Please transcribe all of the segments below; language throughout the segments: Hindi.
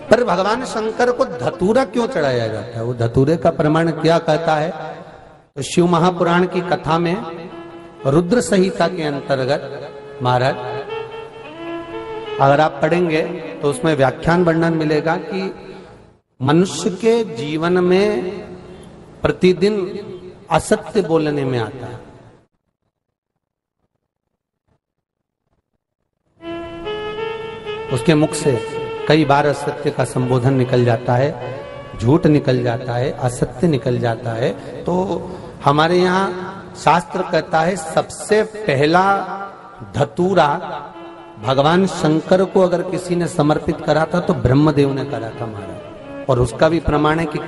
पर भगवान शंकर को धतूरा क्यों चढ़ाया जाता है, वो धतूरे का प्रमाण क्या कहता है? तो शिव महापुराण की कथा में रुद्र संहिता के अंतर्गत महाराज अगर आप पढ़ेंगे तो उसमें व्याख्यान वर्णन मिलेगा कि मनुष्य के जीवन में प्रतिदिन असत्य बोलने में आता है। उसके मुख से कई बार असत्य का संबोधन निकल जाता है, झूठ निकल जाता है, असत्य निकल जाता है। तो हमारे यहाँ शास्त्र कहता है सबसे पहला धतूरा भगवान शंकर को अगर किसी ने समर्पित करा था तो ब्रह्मदेव ने करा था महाराज। और उसका भी प्रमाण है कि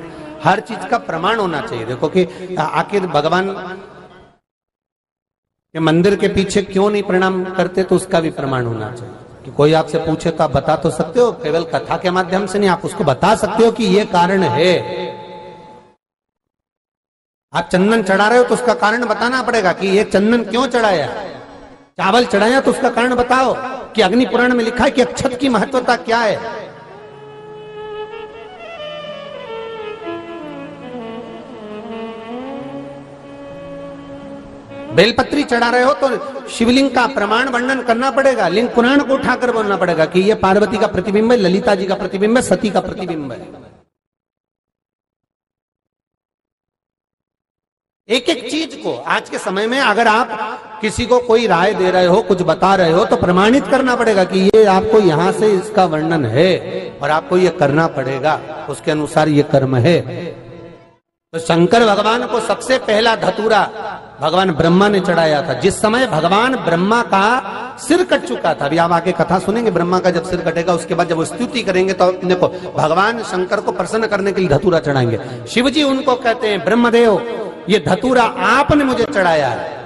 हर चीज का प्रमाण होना चाहिए। देखो कि आखिर भगवान के मंदिर के पीछे क्यों नहीं प्रणाम करते, तो उसका भी प्रमाण होना चाहिए। कि कोई आपसे पूछे तो आप बता तो सकते हो, केवल कथा के माध्यम से नहीं, आप उसको बता सकते हो कि ये कारण है। आप चंदन चढ़ा रहे हो तो उसका कारण बताना पड़ेगा कि ये चंदन क्यों चढ़ाया। चावल चढ़ाया तो उसका कारण बताओ कि अग्नि पुराण में लिखा है कि अक्षत की महत्वता क्या है। बेलपत्री चढ़ा रहे हो तो शिवलिंग का प्रमाण वर्णन करना पड़ेगा, लिंग पुराण को उठाकर बोलना पड़ेगा कि ये पार्वती का प्रतिबिंब है, ललिता जी का प्रतिबिंब है, सती का प्रतिबिंब है। एक एक चीज को आज के समय में अगर आप किसी को कोई राय दे रहे हो, कुछ बता रहे हो, तो प्रमाणित करना पड़ेगा कि ये आपको यहां से इसका वर्णन है और आपको ये करना पड़ेगा, उसके अनुसार ये कर्म है। तो शंकर भगवान को सबसे पहला धतूरा भगवान ब्रह्मा ने चढ़ाया था। जिस समय भगवान ब्रह्मा का सिर कट चुका था, अभी आप आगे कथा सुनेंगे, ब्रह्मा का जब सिर कटेगा उसके बाद जब वो स्तुति करेंगे तो देखो भगवान शंकर को प्रसन्न करने के लिए धतूरा चढ़ाएंगे। शिव जी उनको कहते हैं ब्रह्मदेव ये धतूरा आपने मुझे चढ़ाया है।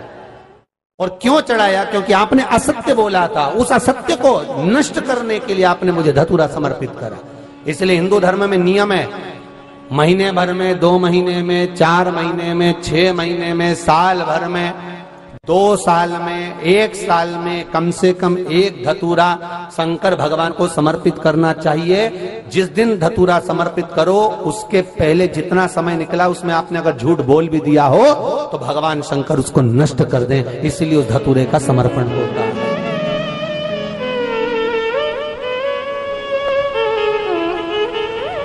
और क्यों चढ़ाया? क्योंकि आपने असत्य बोला था, उस असत्य को नष्ट करने के लिए आपने मुझे धतूरा समर्पित करा। इसलिए हिंदू धर्म में नियम है, महीने भर में, 2 महीने में, 4 महीने में, 6 महीने में, साल भर में, 2 साल में, 1 साल में कम से कम 1 धतूरा शंकर भगवान को समर्पित करना चाहिए। जिस दिन धतूरा समर्पित करो उसके पहले जितना समय निकला उसमें आपने अगर झूठ बोल भी दिया हो तो भगवान शंकर उसको नष्ट कर दें, इसलिए उस धतूरे का समर्पण होता है।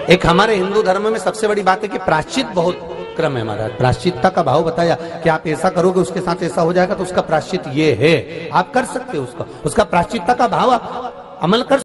एक हमारे हिंदू धर्म में सबसे बड़ी बात है कि प्रायश्चित बहुत क्रम है महाराज। प्रायश्चितता का भाव बताया कि आप ऐसा करोगे उसके साथ ऐसा हो जाएगा, तो उसका प्रायश्चित ये है, आप कर सकते हो उसका प्रायश्चितता का भाव आप अमल कर